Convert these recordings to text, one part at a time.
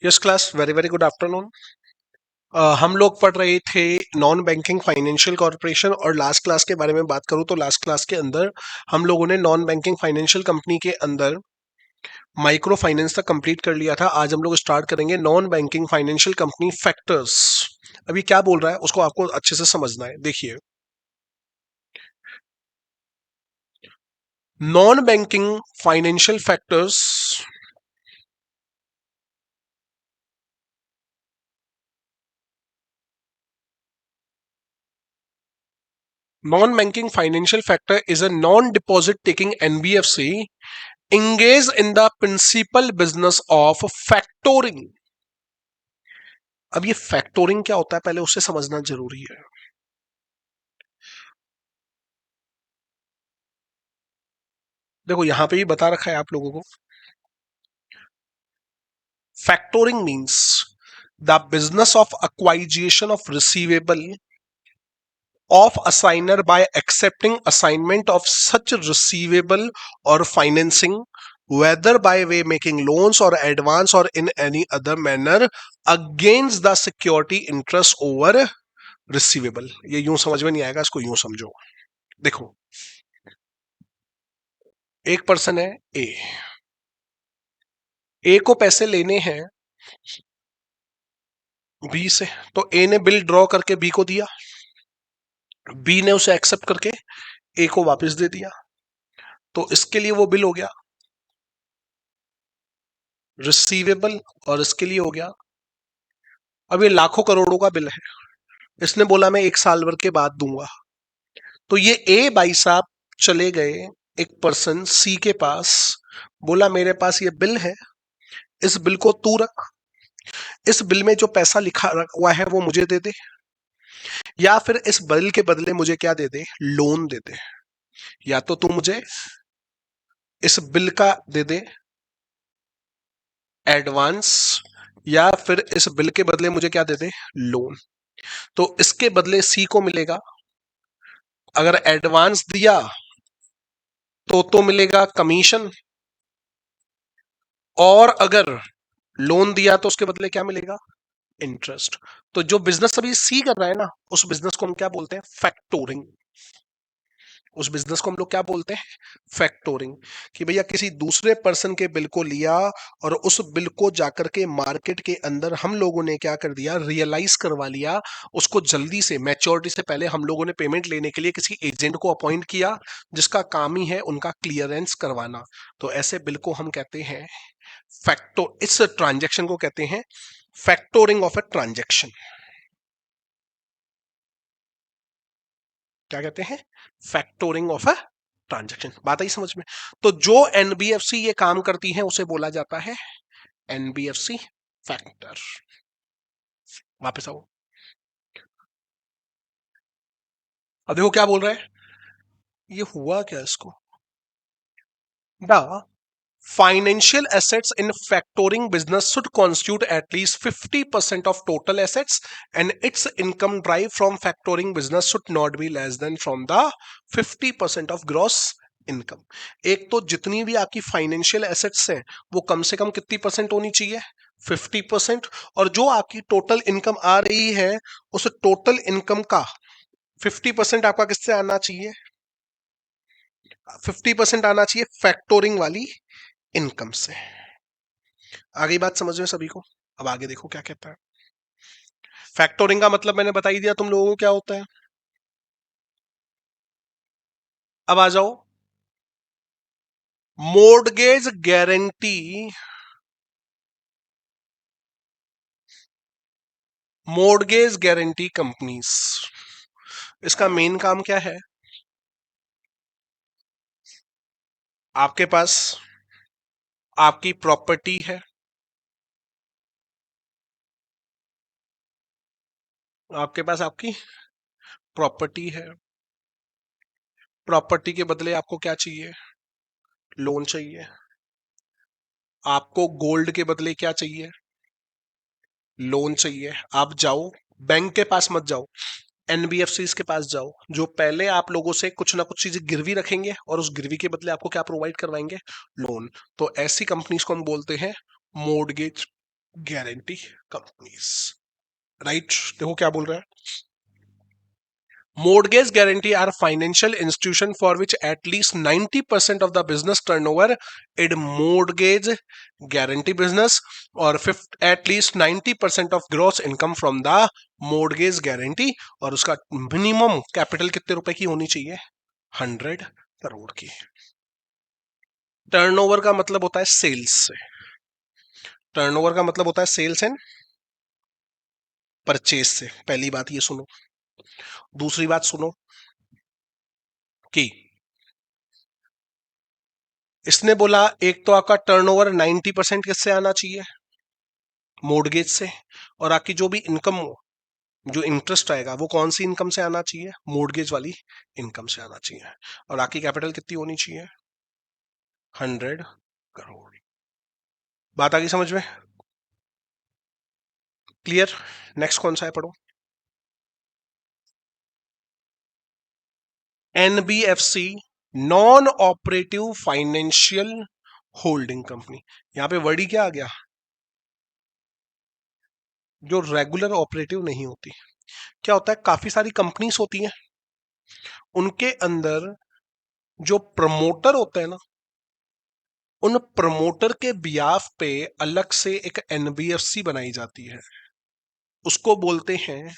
Yes class, very very good afternoon. हम लोग पढ़ रहे थे नॉन बैंकिंग फाइनेंशियल कॉर्पोरेशन, और लास्ट क्लास के बारे में बात करूं तो लास्ट क्लास के अंदर हम लोगों ने नॉन बैंकिंग फाइनेंशियल कंपनी के अंदर माइक्रो फाइनेंस तक कंप्लीट कर लिया था। आज हम लोग स्टार्ट करेंगे non banking financial company factors. अभी क्या बोल रहा है उसको आपको अच्छे से समझना है। देखिए, non banking financial factors non-banking financial factor is a non-deposit taking NBFC engaged in the principal business of factoring। अब ये फैक्टोरिंग क्या होता है पहले उससे समझना जरूरी है। देखो यहां पे भी बता रखा है आप लोगों को, factoring means the business of acquisition of receivable of assigner by accepting assignment of such receivable or financing, whether by way making loans or advance or in any other manner against the security interest over receivable। ये यूं समझ में नहीं आएगा, इसको यूं समझो। देखो, एक पर्सन है ए, ए को पैसे लेने हैं बी से, तो ए ने बिल ड्रॉ करके बी को दिया, बी ने उसे एक्सेप्ट करके ए को वापस दे दिया, तो इसके लिए वो बिल हो गया रिसीवेबल, और इसके लिए हो गया, अब ये लाखों करोड़ों का बिल है, इसने बोला मैं 1 साल भर के बाद दूंगा। तो ये ए भाई साहब चले गए एक पर्सन सी के पास, बोला मेरे पास ये बिल है, इस बिल को तू रख, इस बिल में जो पैसा लिखा हुआ है वो मुझे दे दे, या फिर इस बिल के बदले मुझे क्या दे दे, लोन दे दे। या तो तू मुझे इस बिल का दे दे एडवांस, या फिर इस बिल के बदले मुझे क्या दे दे, लोन। तो इसके बदले सी को मिलेगा, अगर एडवांस दिया तो मिलेगा कमीशन, और अगर लोन दिया तो उसके बदले क्या मिलेगा, इंटरेस्ट। तो जो बिजनेस अभी सी कर रहा है ना, उस बिजनेस को हम क्या बोलते हैं, फैक्टोरिंग। उस बिजनेस को हम लोग क्या बोलते हैं, फैक्टोरिंग। कि भैया किसी दूसरे पर्सन के बिल को लिया और उस बिल को जाकर के मार्केट के अंदर हम लोगों ने क्या कर दिया, रियलाइज करवा लिया। उसको जल्दी से मैच्योरिटी से पहले हम लोगों ने पेमेंट लेने के लिए किसी एजेंट को अपॉइंट किया, जिसका काम ही है उनका क्लियरेंस करवाना। तो ऐसे बिल को हम कहते हैं फैक्टो, इस ट्रांजेक्शन को कहते हैं फैक्टोरिंग ऑफ ए ट्रांजेक्शन। क्या कहते हैं, फैक्टोरिंग ऑफ अ ट्रांजेक्शन। बात आई समझ में। तो जो एनबीएफसी ये काम करती है उसे बोला जाता है एनबीएफसी फैक्टर। वापस आओ, अब देखो क्या बोल रहा है, ये हुआ क्या इसको, the financial assets in factoring business should constitute at least 50% of total assets, and its income derived from factoring business should not be less than from the 50% of gross income. एक तो जितनी भी आपकी फाइनेंशियल एसेट्स हैं वो कम से कम कितनी percent होनी चाहिए, 50%। और जो आपकी टोटल इनकम आ रही है उस टोटल इनकम का 50% आपका किससे आना चाहिए, 50% आना चाहिए फैक्टोरिंग वाली इनकम से। आगे बात समझ में सभी को। अब आगे देखो क्या कहता है। फैक्टोरिंग का मतलब मैंने बता ही दिया तुम लोगों को क्या होता है। अब आ जाओ, mortgage guarantee, mortgage guarantee companies, इसका मेन काम क्या है, आपके पास आपकी प्रॉपर्टी है, आपके पास आपकी प्रॉपर्टी है, प्रॉपर्टी के बदले आपको क्या चाहिए, लोन चाहिए। आपको गोल्ड के बदले क्या चाहिए, लोन चाहिए। आप जाओ, बैंक के पास मत जाओ, एनबीएफसी के पास जाओ, जो पहले आप लोगों से कुछ ना कुछ चीजें गिरवी रखेंगे और उस गिरवी के बदले आपको क्या प्रोवाइड करवाएंगे, लोन। तो ऐसी कंपनीज को हम बोलते हैं मोर्टगेज गारंटी कंपनीज, राइट। देखो क्या बोल रहा है, mortgage guarantee are financial institution for which at least 90% of the business turnover in mortgage guarantee business or at least 90% of gross income from the mortgage guarantee, और उसका minimum capital कितने रुपए की होनी चाहिए, 100 करोड़ की। टर्नओवर का मतलब होता है सेल्स से, टर्नओवर का मतलब होता है सेल्स एंड परचेज से, पहली बात ये सुनो। दूसरी बात सुनो कि इसने बोला एक तो आपका टर्नओवर 90% किससे आना चाहिए, मोर्गेज से, और आपकी जो भी इनकम हो, जो इंटरेस्ट आएगा वो कौन सी इनकम से आना चाहिए, मोर्गेज वाली इनकम से आना चाहिए, और आपकी कैपिटल कितनी होनी चाहिए, 100 करोड़। बात आ गई समझ में, क्लियर। नेक्स्ट कौन सा है पढ़ो, NBFC non operative financial holding company. यहां पे वर्ड ही क्या आ गया, जो रेगुलर ऑपरेटिव नहीं होती। क्या होता है, काफी सारी कंपनीज होती हैं, उनके अंदर जो प्रमोटर होते हैं ना, उन प्रमोटर के बियाफ पे अलग से एक एनबीएफसी बनाई जाती है, उसको बोलते हैं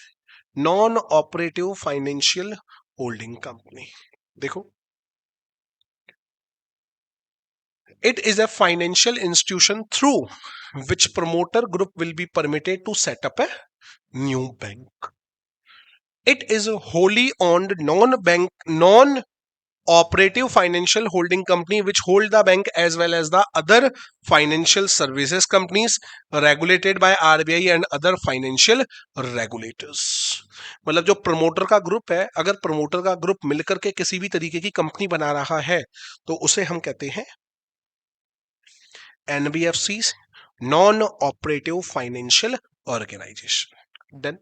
non operative financial holding company. देखो, it is a financial institution through which promoter group will be permitted to set up a new bank. It is a wholly owned non-bank, non-operative financial holding company which hold the bank as well as the other financial services companies regulated by RBI and other financial regulators. मतलब जो promoter का group है, अगर promoter का group मिलकर के किसी भी तरीके की कंपनी बना रहा है तो उसे हम कहते हैं NBFCs, non operative financial organisation. Done.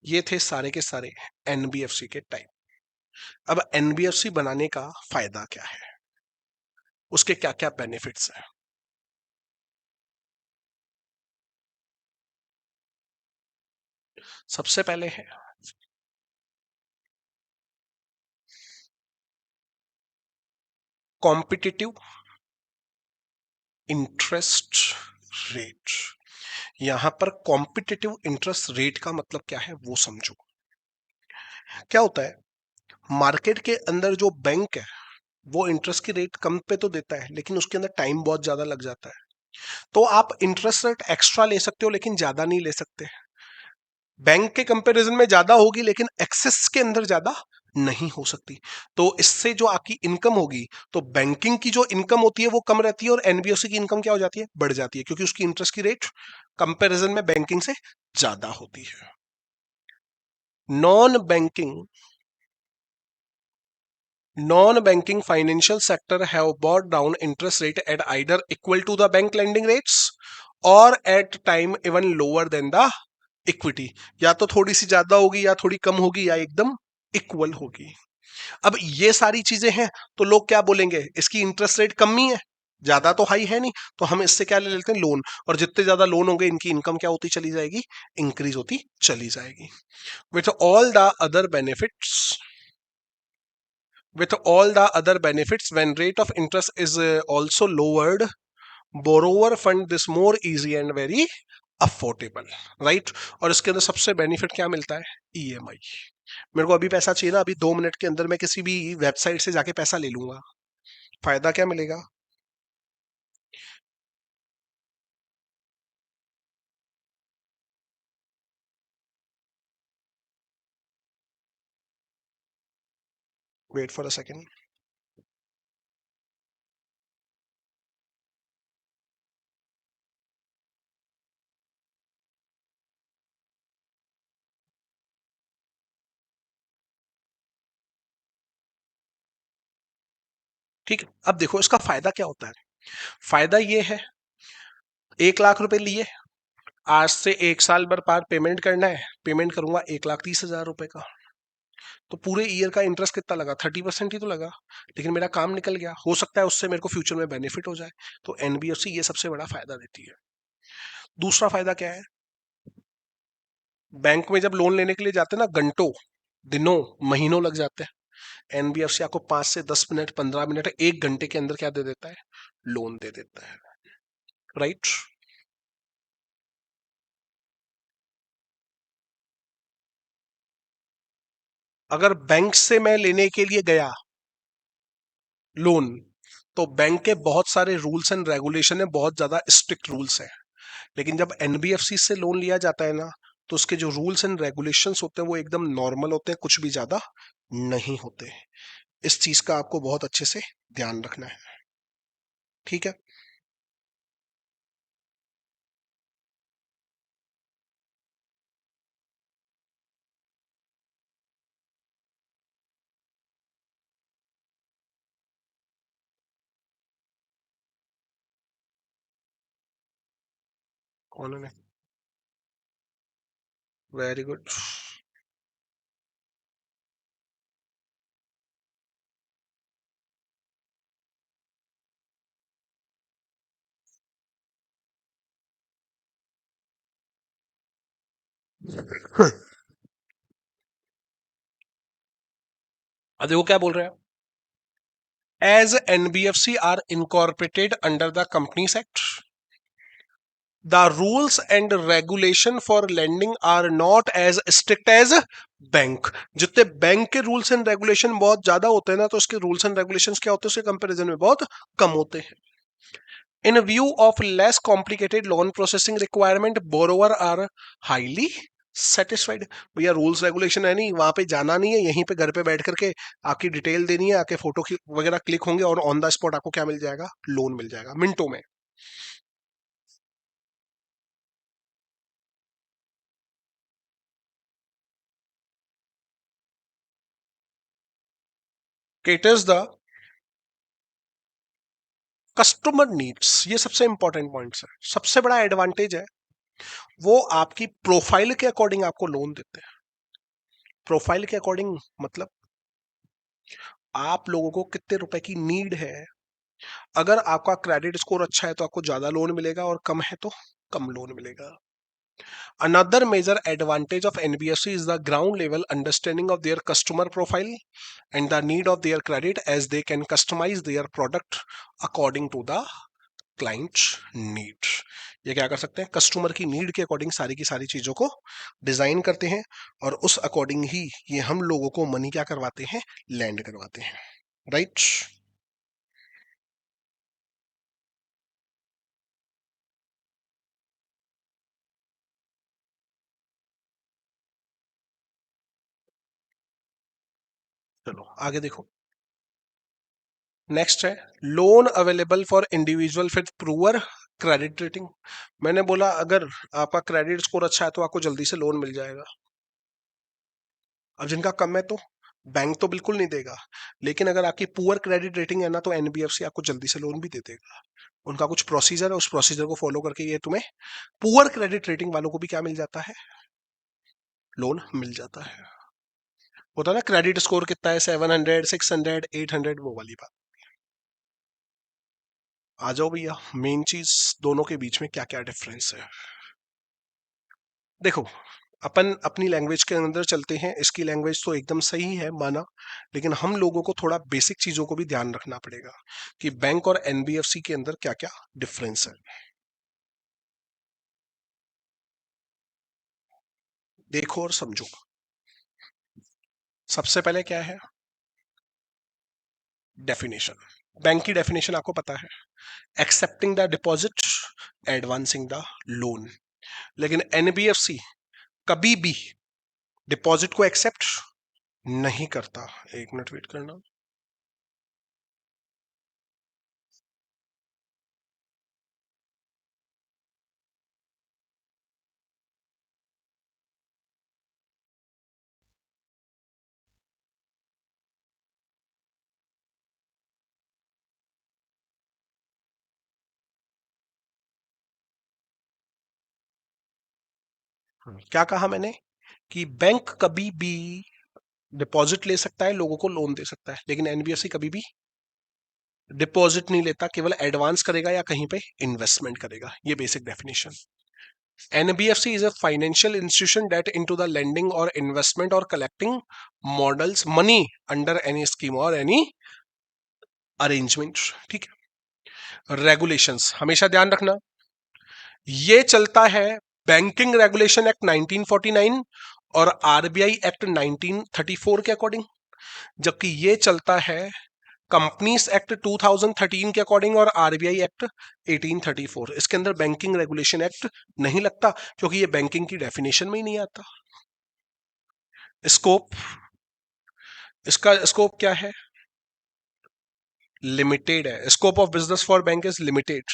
ये थे सारे के सारे एनबीएफसी के टाइप। अब एनबीएफसी बनाने का फायदा क्या है, उसके क्या क्या बेनिफिट्स हैं। सबसे पहले है कॉम्पिटिटिव इंटरेस्ट रेट। यहां पर कॉम्पिटिटिव इंटरेस्ट रेट का मतलब क्या है वो समझो। क्या होता है, मार्केट के अंदर जो बैंक है वो इंटरेस्ट की रेट कम पे तो देता है, लेकिन उसके अंदर टाइम बहुत ज्यादा लग जाता है। तो आप इंटरेस्ट रेट एक्स्ट्रा ले सकते हो लेकिन ज्यादा नहीं ले सकते, बैंक के कंपैरिजन में ज्यादा होगी लेकिन एक्सेस के अंदर ज्यादा नहीं हो सकती। तो इससे जो आपकी इनकम होगी, तो बैंकिंग की जो इनकम होती है वो कम रहती है और एनबीएफसी की इनकम क्या हो जाती है, बढ़ जाती है, क्योंकि उसकी इंटरेस्ट की रेट कंपैरिजन में बैंकिंग से ज्यादा होती है। Non banking non-banking financial sector have brought down interest rate at either equal to the bank lending rates or at time even lower than the equity। या तो थोड़ी सी ज्यादा होगी या थोड़ी कम होगी या एकदम इक्वल होगी। अब ये सारी चीजें हैं तो लोग क्या बोलेंगे, इसकी इंटरेस्ट रेट कम ही है, ज्यादा तो हाई है नहीं, तो हम इससे क्या ले लेते हैं, लोन, और जितने ज्यादा लोन होंगे इनकी इनकम क्या होती चली जाएगी, इंक्रीज होती चली जाएगी। With all the other benefits, with all the other benefits, when rate of interest is also lowered, borrower fund this more easy and very affordable, right. और इसके अंदर सबसे बेनिफिट क्या मिलता है, ईएमआई। मेरे को अभी पैसा चाहिए ना, अभी 2 मिनट के अंदर मैं किसी भी वेबसाइट से जाके पैसा ले लूंगा, फायदा क्या मिलेगा, वेट फॉर अ सेकेंड। ठीक है, अब देखो इसका फायदा क्या होता है। फायदा ये है, 1 लाख रुपए लिए, आज से 1 साल भर बाद पेमेंट करना है, पेमेंट करूंगा 1,30,000 रुपए का, तो पूरे ईयर का इंटरेस्ट कितना लगा, 30% ही तो लगा, लेकिन मेरा काम निकल गया, हो सकता है उससे मेरे को फ्यूचर में बेनिफिट हो जाए। तो एनबीएफसी ये सबसे बड़ा फायदा देती है। दूसरा फायदा क्या है, बैंक में जब लोन लेने के लिए जाते हैं ना, घंटों, दिनों, महीनों लग जाते हैं, एनबीएफसी आपको 5 से 10 मिनट, 15 मिनट, 1 घंटे के अंदर क्या दे देता है, लोन दे देता है। राइट। अगर बैंक से मैं लेने के लिए गया लोन, तो बैंक के बहुत सारे रूल्स एंड रेगुलेशन है, बहुत ज्यादा स्ट्रिक्ट रूल्स है। लेकिन जब एनबीएफसी से लोन लिया जाता है ना, तो उसके जो रूल्स एंड रेगुलेशंस होते हैं वो एकदम नॉर्मल होते हैं, कुछ भी ज्यादा नहीं होते। इस चीज का आपको बहुत अच्छे से ध्यान रखना है। ठीक है। कौन है? Very good. देखो क्या बोल रहे हैं, as NBFC are incorporated under the companies act, the rules and regulation for lending are not as strict as bank. जितने बैंक के रूल्स एंड रेगुलेशन बहुत ज्यादा होते हैं ना, तो उसके रूल्स एंड रेगुलेशंस क्या होते हैं उसके कंपैरिजन में बहुत कम होते हैं। In view of less complicated loan processing requirement, borrower are highly satisfied. भैया रूल्स रेगुलेशन है नहीं, वहां पे जाना नहीं है, यहीं पे घर पे बैठ करके आपकी डिटेल देनी है, आके फोटो वगैरह क्लिक होंगे और ऑन द स्पॉट आपको क्या मिल जाएगा, लोन मिल जाएगा मिनटों में। केटर्स द कस्टमर नीड्स, ये सबसे इंपॉर्टेंट पॉइंट्स है, सबसे बड़ा एडवांटेज है। वो आपकी प्रोफाइल के अकॉर्डिंग आपको लोन देते हैं। प्रोफाइल के अकॉर्डिंग मतलब आप लोगों को कितने रुपए की नीड है। अगर आपका क्रेडिट स्कोर अच्छा है तो आपको ज्यादा लोन मिलेगा, और कम है तो कम लोन मिलेगा। Another major advantage of NBFC is the ground level understanding of their customer profile and the need of their credit, as they can customize their product according to the client need. ये क्या कर सकते हैं, customer की need के according सारी की सारी चीजों को डिजाइन करते हैं, और उस अकॉर्डिंग ही ये हम लोगों को मनी क्या करवाते हैं, लैंड करवाते हैं। राइट। चलो आगे देखो। नेक्स्ट है loan available for individual with poor credit rating. मैंने बोला अगर आपका क्रेडिट स्कोर अच्छा है तो आपको जल्दी से लोन मिल जाएगा। अब जिनका कम है तो बैंक तो बिल्कुल नहीं देगा, लेकिन अगर आपकी पुअर क्रेडिट रेटिंग है ना, तो एनबीएफसी आपको जल्दी से लोन भी दे देगा। उनका कुछ प्रोसीजर है, उस प्रोसीजर को फॉलो करके ये तुम्हें पुअर क्रेडिट रेटिंग वालों को भी क्या मिल जाता है, लोन मिल जाता है। होता है ना क्रेडिट स्कोर कितना है, 700, 600, 800, वो वाली बात। आ जाओ भैया, मेन चीज दोनों के बीच में क्या क्या डिफरेंस है। देखो, अपन अपनी लैंग्वेज के अंदर चलते हैं, इसकी लैंग्वेज तो एकदम सही है माना, लेकिन हम लोगों को थोड़ा बेसिक चीजों को भी ध्यान रखना पड़ेगा कि बैंक और एनबीएफसी के अंदर क्या क्या डिफरेंस है। देखो और समझो। सबसे पहले क्या है, डेफिनेशन। बैंक की डेफिनेशन आपको पता है, accepting the deposit, advancing the loan. लेकिन एनबीएफसी कभी भी डिपॉजिट को एक्सेप्ट नहीं करता। एक मिनट वेट करना। क्या कहा मैंने, कि बैंक कभी भी डिपॉजिट ले सकता है, लोगों को लोन दे सकता है, लेकिन एनबीएफसी कभी भी डिपॉजिट नहीं लेता, केवल एडवांस करेगा या कहीं पे इन्वेस्टमेंट करेगा। ये basic definition. NBFC is a financial institution that into the lending or investment or collecting models money under any scheme or any arrangement. ठीक है. रेगुलेशंस हमेशा ध्यान रखना, ये चलता है बैंकिंग रेगुलेशन एक्ट 1949 और आरबीआई एक्ट 1934 के अकॉर्डिंग, जबकि ये चलता है कंपनीज एक्ट 2013 के अकॉर्डिंग और आरबीआई एक्ट 1834. इसके अंदर बैंकिंग रेगुलेशन एक्ट नहीं लगता क्योंकि ये बैंकिंग की डेफिनेशन में ही नहीं आता. स्कोप, इसका स्कोप क्या है? लिमिटेड है. Scope of business for bank is limited.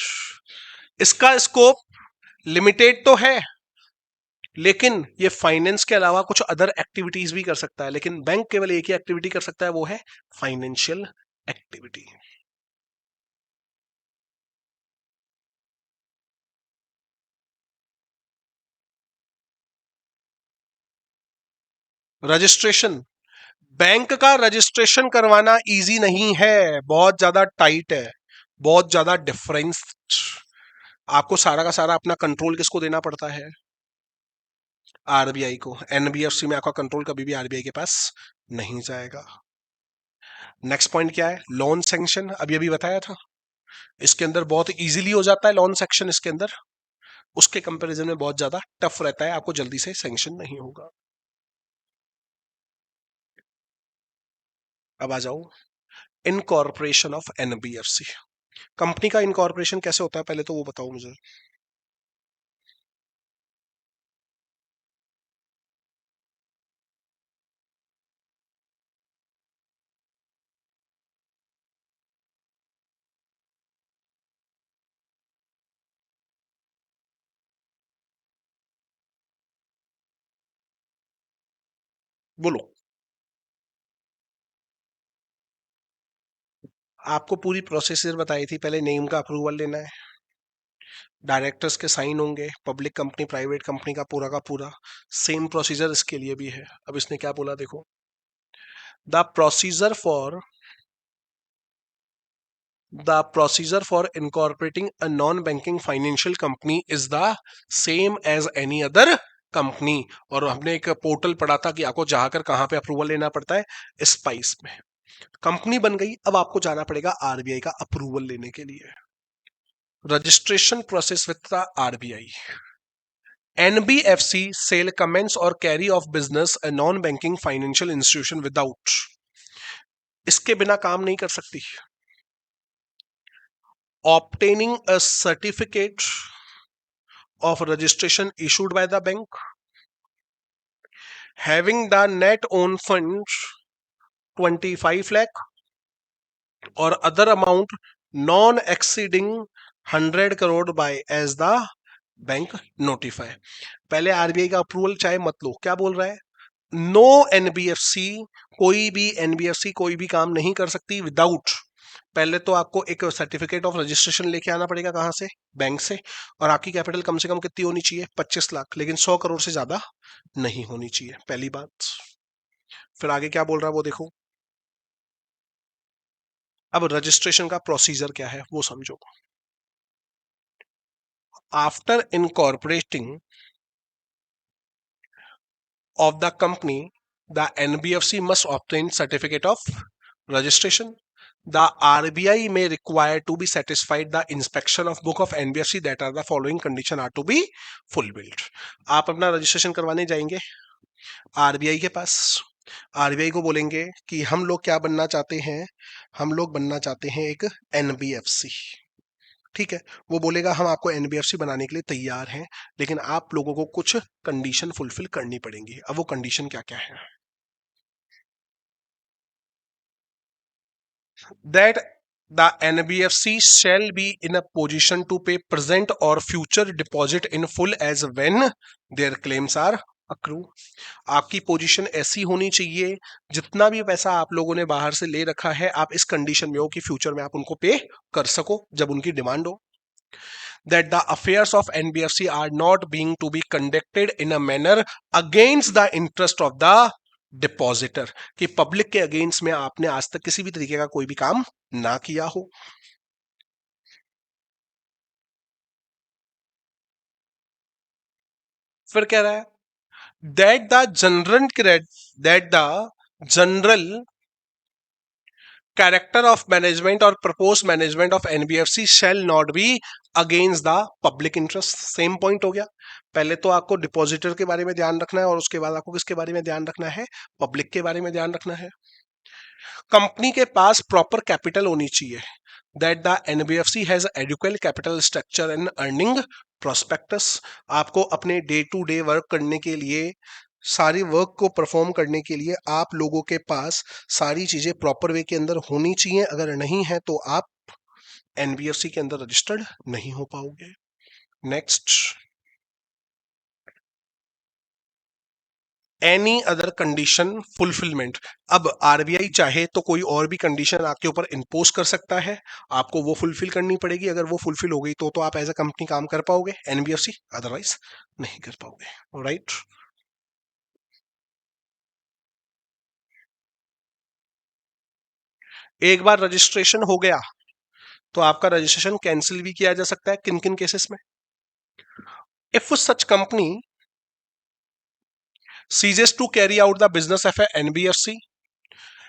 इसका स्कोप लिमिटेड तो है, लेकिन ये फाइनेंस के अलावा कुछ अदर एक्टिविटीज भी कर सकता है, लेकिन बैंक केवल एक ही एक्टिविटी कर सकता है, वो है फाइनेंशियल एक्टिविटी. रजिस्ट्रेशन, बैंक का रजिस्ट्रेशन करवाना इजी नहीं है, बहुत ज्यादा टाइट है, बहुत ज्यादा डिफरेंस. आपको सारा का सारा अपना कंट्रोल किसको देना पड़ता है? आरबीआई को. एनबीएफसी में आपका कंट्रोल कभी भी आरबीआई के पास नहीं जाएगा. नेक्स्ट पॉइंट क्या है? Loan sanction. अभी अभी बताया था, इसके अंदर बहुत इजीली हो जाता है लोन सेक्शन. इसके अंदर उसके कंपैरिजन में बहुत ज्यादा टफ रहता है, आपको जल्दी से सैंक्शन नहीं होगा. अब आ जाओ इनकॉर्पोरेशन ऑफ एनबीएफसी. कंपनी का इनकॉर्पोरेशन कैसे होता है पहले तो वो बताओ मुझे. बोलो. आपको पूरी प्रोसेसर बताई थी. पहले नेम का अप्रूवल लेना है, डायरेक्टर्स के साइन होंगे, पब्लिक कंपनी प्राइवेट कंपनी का पूरा सेम प्रोसीजर इसके लिए भी है. अब इसने क्या बोला देखो. The procedure for The procedure for incorporating a non-banking financial company is the same as any other company. और हमने एक पोर्टल पढ़ा था कि आपको जाकर कहां पे अप्रूवल लेना पड़ता है, स्पाइस में. कंपनी बन गई, अब आपको जाना पड़ेगा आरबीआई का अप्रूवल लेने के लिए. Registration process with the RBI. NBFC shall commence or carry of business a non banking financial institution without. इसके बिना काम नहीं कर सकती. Obtaining a certificate of registration issued by the bank, having the net own funds 25 lakh or other amount non exceeding 100 crore by as the bank notify. पहले RBI का approval चाहे मत लो. क्या बोल रहा है? नो एनबीएफसी, कोई भी एनबीएफसी कोई भी काम नहीं कर सकती विदाउट. पहले तो आपको एक सर्टिफिकेट ऑफ रजिस्ट्रेशन लेके आना पड़ेगा. कहां से? बैंक से. और आपकी कैपिटल कम से कम कितनी होनी चाहिए? 25 लाख, लेकिन 100 करोड़ से ज्यादा नहीं होनी चाहिए. पहली बात. फिर आगे क्या बोल रहा है वो देखो. अब रजिस्ट्रेशन का प्रोसीजर क्या है वो समझो. After incorporating of the company, the NBFC must obtain certificate of registration. The RBI may require to be satisfied the inspection of book of NBFC that are the following condition are to be fulfilled. आप अपना registration करवाने जाएंगे RBI के पास. RBI को बोलेंगे कि हम लोग क्या बनना चाहते हैं, हम लोग बनना चाहते हैं एक एनबीएफसी. ठीक है. वो बोलेगा हम आपको एनबीएफसी बनाने के लिए तैयार हैं, लेकिन आप लोगों को कुछ कंडीशन फुलफिल करनी पड़ेंगी. अब वो कंडीशन क्या क्या है? That the NBFC shall be in a position to pay present or future deposit in full as when their claims are accrue. आपकी पोजीशन ऐसी होनी चाहिए, जितना भी पैसा आप लोगों ने बाहर से ले रखा है, आप इस कंडीशन में हो कि फ्यूचर में आप उनको पे कर सको जब उनकी डिमांड हो. That the affairs of NBFC are not being to be conducted in a manner against the interest of the depositor. कि पब्लिक के अगेंस्ट में आपने आज तक किसी भी तरीके का कोई भी काम ना किया हो. फिर कह रहा है that the general character of management or proposed management of NBFC shall not be against the public interest. Same point हो गया. पहले तो आपको डिपॉजिटर के बारे में ध्यान रखना है और उसके बाद आपको किसके बारे में ध्यान रखना है, पब्लिक के बारे में ध्यान रखना है. कंपनी के पास प्रॉपर कैपिटल होनी चाहिए. That the NBFC has adequate capital structure and earning prospectus. आपको अपने डे टू डे वर्क करने के लिए, सारी वर्क को परफॉर्म करने के लिए आप लोगों के पास सारी चीजें प्रॉपर वे के अंदर होनी चाहिए. अगर नहीं है तो आप एनबीएफसी के अंदर रजिस्टर्ड नहीं हो पाओगे. Next, any other condition fulfilment. अब आरबीआई चाहे तो कोई और भी कंडीशन आपके ऊपर इम्पोज कर सकता है, आपको वो फुलफिल करनी पड़ेगी. अगर वो फुलफिल हो गई तो आप एज अ कंपनी काम कर पाओगे एनबीएफसी, अदरवाइज नहीं कर पाओगे. राइट. एक बार रजिस्ट्रेशन हो गया तो आपका रजिस्ट्रेशन कैंसिल भी किया जा सकता है. किन किन केसेस में? If such company ceases to carry out the business of a NBFC,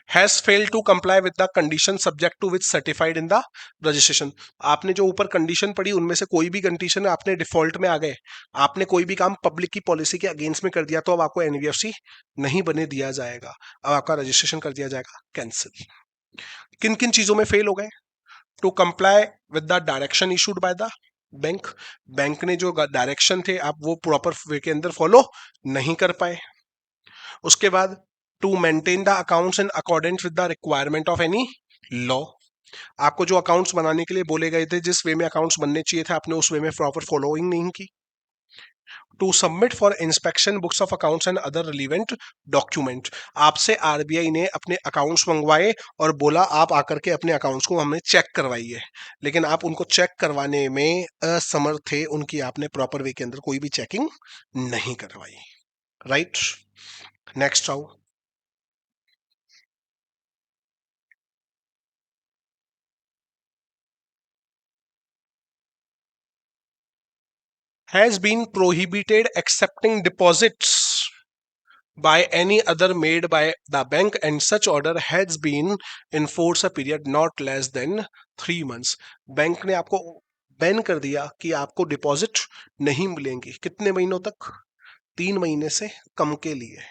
has failed to comply with the condition subject to which certified in the registration. आपने जो ऊपर कंडीशन पढ़ी उनमें से कोई भी कंडीशन आपने डिफॉल्ट में आ गए, आपने कोई भी काम पब्लिक की पॉलिसी के अगेंस्ट में कर दिया तो अब आपको एनबीएफसी नहीं बने दिया जाएगा, अब आपका रजिस्ट्रेशन कर दिया जाएगा कैंसिल. किन किन चीजों में फेल हो गए? To comply with the direction issued by the bank. Bank ने जो डायरेक्शन थे आप वो प्रॉपर वे के अंदर फॉलो नहीं कर पाए. उसके बाद to maintain the accounts in accordance with the requirement of any law. आपको जो अकाउंट्स बनाने के लिए बोले गए थे, जिस वे में अकाउंट्स बनने चाहिए थे, आपने उस वे में प्रॉपर फॉलोइंग नहीं की. To submit for inspection books of accounts and other relevant document. आपसे आरबीआई ने अपने अकाउंट्स मंगवाए और बोला आप आकर के अपने अकाउंट्स को हमें चेक करवाइए, लेकिन आप उनको चेक करवाने में असमर्थ थे. उनकी आपने प्रॉपर वे के अंदर कोई भी चेकिंग नहीं करवाई. राइट. नेक्स्ट आओ. has been prohibited accepting deposits by any other made by the bank, and such order has been in force a period not less than 3 months. Bank ने आपको ban कर दिया कि आपको डिपॉजिट नहीं मिलेंगे. कितने महीनों तक? 3 महीने से कम के लिए.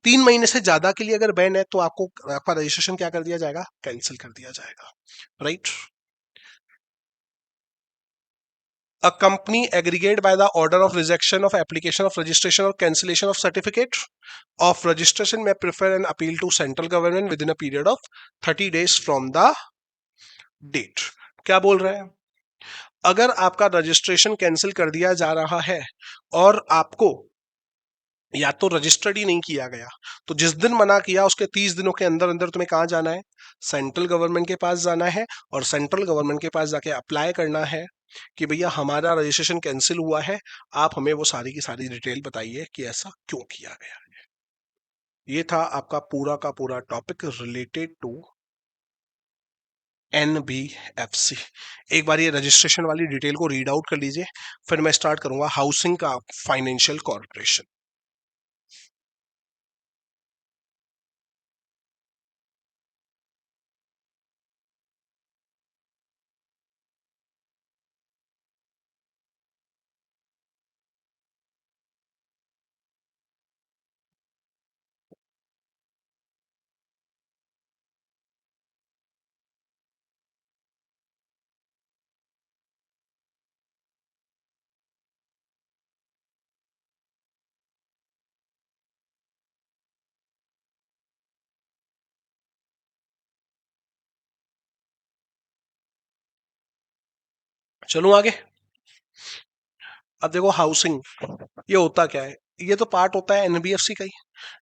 3 महीने से ज्यादा के लिए अगर बैन है तो आपको आपका रजिस्ट्रेशन क्या कर दिया जाएगा? कैंसिल कर दिया जाएगा. Right. A company aggregate by the order of rejection of application of registration or cancellation of certificate of registration may prefer an appeal to central government within a period of 30 days from the date. क्या बोल रहे हैं? अगर आपका registration cancel कर दिया जा रहा है और आपको या तो रजिस्टर्ड ही नहीं किया गया, तो जिस दिन मना किया उसके 30 दिनों के अंदर अंदर तुम्हें कहां जाना है? सेंट्रल गवर्नमेंट के पास जाना है और सेंट्रल गवर्नमेंट के पास जाके अप्लाई करना है कि भैया हमारा रजिस्ट्रेशन कैंसिल हुआ है, आप हमें वो सारी की सारी डिटेल बताइए कि ऐसा क्यों किया गया. ये था आपका पूरा का पूरा टॉपिक रिलेटेड टू एनबीएफसी. एक बार ये रजिस्ट्रेशन वाली डिटेल को रीड आउट कर लीजिए, फिर मैं स्टार्ट करूंगा हाउसिंग का फाइनेंशियल कॉर्पोरेशन. चलूं आगे. अब देखो हाउसिंग ये होता क्या है? ये तो पार्ट होता है एनबीएफसी का ही,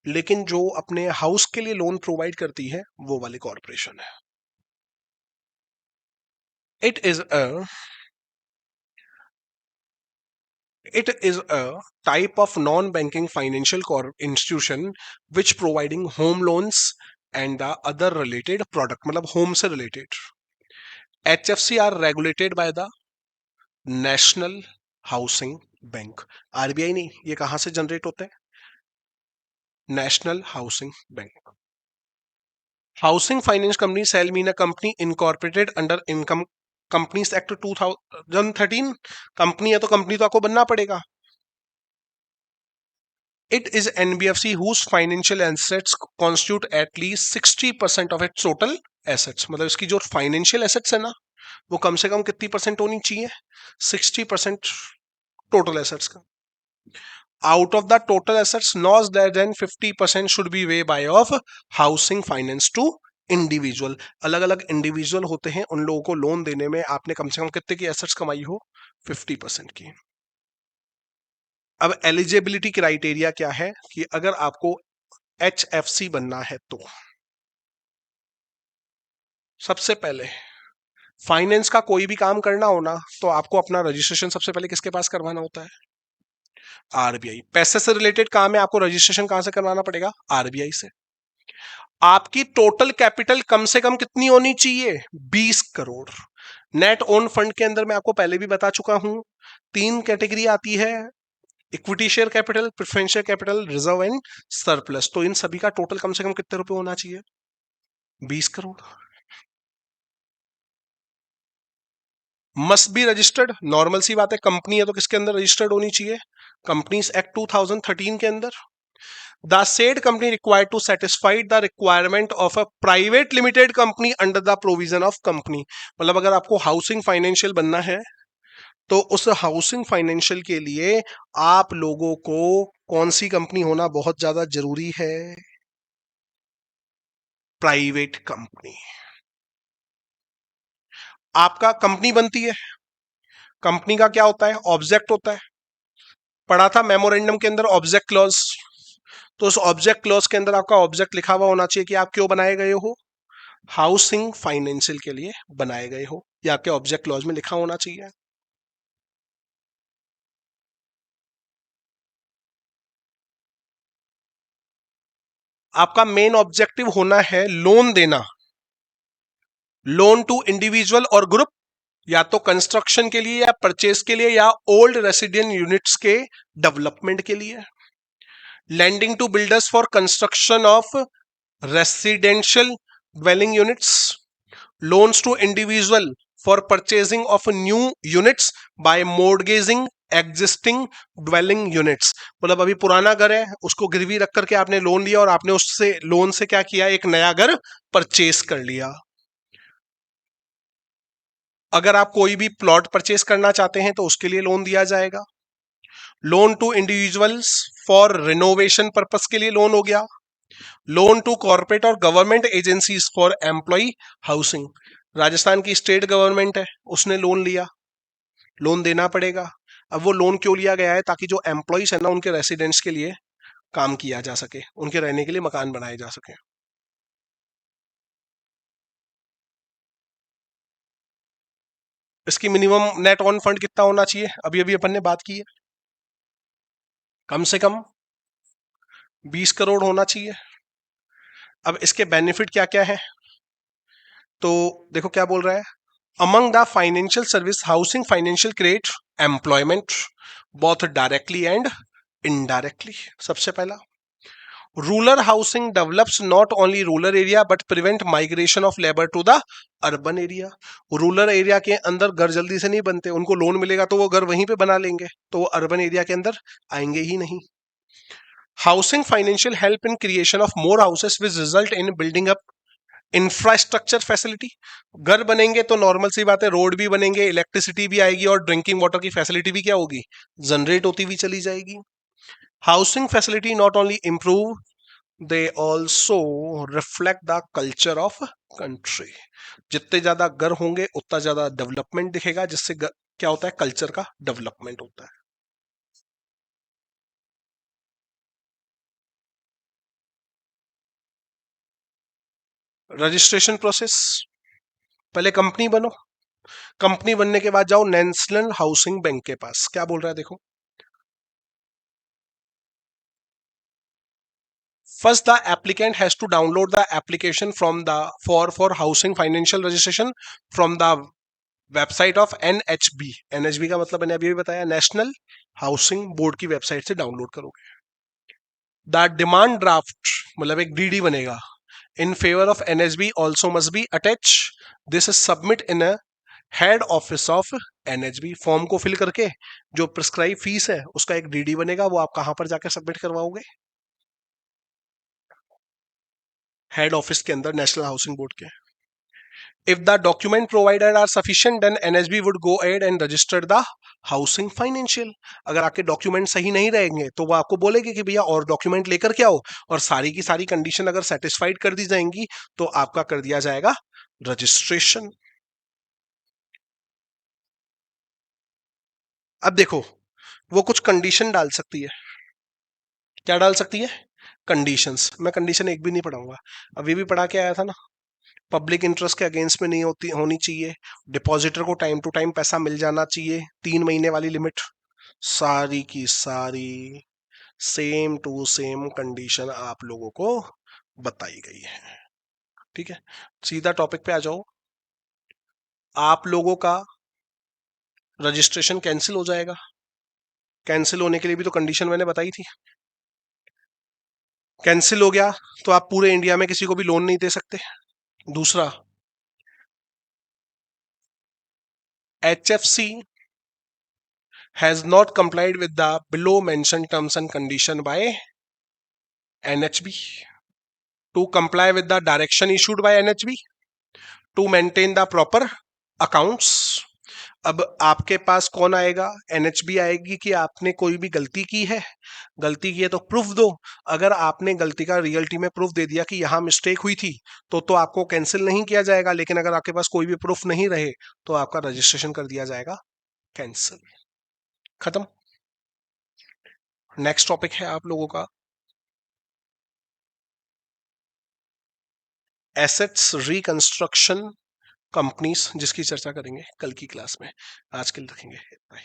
लेकिन जो अपने हाउस के लिए लोन प्रोवाइड करती है वो वाली कॉर्पोरेशन है. It is a it is a type of non-banking financial institution which providing home loans and the other related product, मतलब home से related. HFC are regulated by the National Housing bank. RBI नहीं, ये कहां से generate होते हैं? National Housing Bank. Housing finance company shall mean a company incorporated under income companies act 2013। Company है तो कंपनी तो आपको बनना पड़ेगा। It is NBFC whose financial assets constitute at least 60% of its total assets। मतलब इसकी जो फाइनेंशियल एसेट्स है ना, वो कम से कम कितनी परसेंट होनी चाहिए? 60% टोटल एसेट्स का। Out of the total assets not less than 50% should be way by of housing finance to individual. अलग अलग इंडिविजुअल होते हैं, उन लोगों को लोन देने में आपने कम से कम कितने की एसेट्स कमाई हो? 50% की। अब एलिजिबिलिटी क्राइटेरिया क्या है कि अगर आपको HFC बनना है तो सबसे पहले फाइनेंस का कोई भी काम करना हो ना, तो आपको अपना रजिस्ट्रेशन सबसे पहले किसके पास करवाना होता है? आरबीआई। पैसे से रिलेटेड काम है, आपको रजिस्ट्रेशन कहां से करवाना पड़ेगा? आरबीआई से। आपकी टोटल कैपिटल कम से कम कितनी होनी चाहिए? 20 करोड़। नेट ओन फंड के अंदर मैं आपको पहले भी बता चुका हूं, 3 कैटेगरी आती है, equity share capital, preferential capital, reserve and surplus. तो इन सभी का टोटल कम से कम कितने रुपए होना चाहिए? 20 crore. Must be registered, normal सी बात है, कंपनी है तो किसके अंदर रजिस्टर्ड होनी चाहिए? कंपनीज एक्ट 2013 के अंदर। The said company required to satisfy the requirement of a private limited company under the provision of company। मतलब अगर आपको हाउसिंग फाइनेंशियल बनना है तो उस हाउसिंग फाइनेंशियल के लिए आप लोगों को कौन सी कंपनी होना बहुत ज्यादा जरूरी है? Private company. आपका कंपनी बनती है, कंपनी का क्या होता है? ऑब्जेक्ट होता है। पढ़ा था मेमोरेंडम के अंदर ऑब्जेक्ट क्लॉज। तो उस ऑब्जेक्ट क्लॉज के अंदर आपका ऑब्जेक्ट लिखा हुआ होना चाहिए कि आप क्यों बनाए गए हो? हाउसिंग फाइनेंशियल के लिए बनाए गए हो, या आपके ऑब्जेक्ट क्लॉज में लिखा होना चाहिए। आपका मेन ऑब्जेक्टिव होना है लोन देना, लोन टू इंडिविजुअल और ग्रुप, या तो कंस्ट्रक्शन के लिए या परचेज के लिए या ओल्ड रेसिडेंट यूनिट्स के डेवलपमेंट के लिए। lending to builders for construction of residential dwelling units, loans to individual for purchasing of new units by mortgaging existing dwelling units। मतलब अभी पुराना घर है, उसको गिरवी रख करके आपने लोन लिया और आपने उससे लोन से क्या किया? एक नया घर परचेस कर लिया। अगर आप कोई भी प्लॉट परचेस करना चाहते हैं तो उसके लिए लोन दिया जाएगा। Loan to individuals for renovation purpose के लिए लोन हो गया। लोन टू कॉर्पोरेट और government agencies for employ housing. Rajasthan की स्टेट गवर्नमेंट है, उसने लोन लिया, लोन देना पड़ेगा। अब वो लोन क्यों लिया गया है? ताकि जो एम्प्लॉयज है ना, उनके रेसिडेंट्स के लिए काम किया जा सके, उनके रहने के लिए मकान बनाए जा सके। इसकी मिनिमम नेट ऑन फंड कितना होना चाहिए? अभी अभी अपन ने बात की है, कम से कम 20 करोड़ होना चाहिए। अब इसके बेनिफिट क्या क्या है? तो देखो क्या बोल रहा है, among the financial service housing financial create employment both directly and indirectly. सबसे पहला, rural housing develops not only rural area but prevent migration of labour to the urban area. Rural area के अंदर घर जल्दी से नहीं बनते, उनको लोन मिलेगा तो वो घर वहीं पे बना लेंगे, तो वो अर्बन एरिया के अंदर आएंगे ही नहीं। Housing financial help in creation of more houses which result in building up infrastructure facility. घर बनेंगे तो नॉर्मल सी बात है, रोड भी बनेंगे, इलेक्ट्रिसिटी भी आएगी और ड्रिंकिंग वाटर की फैसिलिटी भी क्या होगी? जनरेट होती हुई चली जाएगी। Housing facility not only improve, they also reflect the culture of country. जितने ज्यादा घर होंगे उतना ज्यादा डेवलपमेंट दिखेगा, जिससे क्या होता है? कल्चर का डेवलपमेंट होता है। रजिस्ट्रेशन प्रोसेस, पहले कंपनी बनो, कंपनी बनने के बाद जाओ नेशनल हाउसिंग बैंक के पास। क्या बोल रहा है देखो, first the applicant has to download the application from the for housing financial registration from the website of NHB, NHB का मतलब मैंने अभी भी बताया, नेशनल हाउसिंग बोर्ड की वेबसाइट से डाउनलोड करोगे। द डिमांड ड्राफ्ट मतलब एक डीडी बनेगा in favour of NHB also must be attach, this is submit in a head office of NHB. Form को फिल करके जो प्रिस्क्राइब फीस है उसका एक डीडी बनेगा, वो आप कहां पर जाकर सबमिट करवाओगे? हेड ऑफिस के अंदर, नेशनल हाउसिंग बोर्ड के। If the document provided are sufficient, then NHB would go ahead and register the housing financial. अगर आपके डॉक्यूमेंट सही नहीं रहेंगे तो वो आपको बोलेगी कि भैया और डॉक्यूमेंट लेकर के आओ, और सारी की सारी कंडीशन अगर सेटिस्फाइड कर दी जाएंगी तो आपका कर दिया जाएगा रजिस्ट्रेशन। अब देखो, वो कुछ कंडीशन डाल सकती है। क्या डाल सकती है? कंडीशंस। मैं कंडीशन एक भी नहीं पढ़ाऊंगा, अभी भी पढ़ा के आया था ना। पब्लिक इंटरेस्ट के अगेंस्ट में नहीं होनी चाहिए, डिपॉजिटर को टाइम टू टाइम पैसा मिल जाना चाहिए, 3 महीने वाली लिमिट, सारी की सारी सेम टू सेम कंडीशन आप लोगों को बताई गई है। ठीक है, सीधा टॉपिक पे आ जाओ। आप लोगों का रजिस्ट्रेशन कैंसिल हो जाएगा। कैंसिल होने के लिए भी तो कंडीशन मैंने बताई थी। कैंसिल हो गया तो आप पूरे इंडिया में किसी को भी लोन नहीं दे सकते। दूसरा, HFC has not complied with the below mentioned terms and condition by NHB. To comply with the direction issued by NHB to maintain the proper accounts. अब आपके पास कौन आएगा? एनएचबी आएगी कि आपने कोई भी गलती की है। गलती की है तो प्रूफ दो। अगर आपने गलती का रियलिटी में प्रूफ दे दिया कि यहां मिस्टेक हुई थी तो आपको कैंसिल नहीं किया जाएगा, लेकिन अगर आपके पास कोई भी प्रूफ नहीं रहे तो आपका रजिस्ट्रेशन कर दिया जाएगा कैंसिल। खत्म। नेक्स्ट टॉपिक है आप लोगों का एसेट्स रिकंस्ट्रक्शन कंपनीज, जिसकी चर्चा करेंगे कल की क्लास में। आज के लिए रखेंगे। बाय।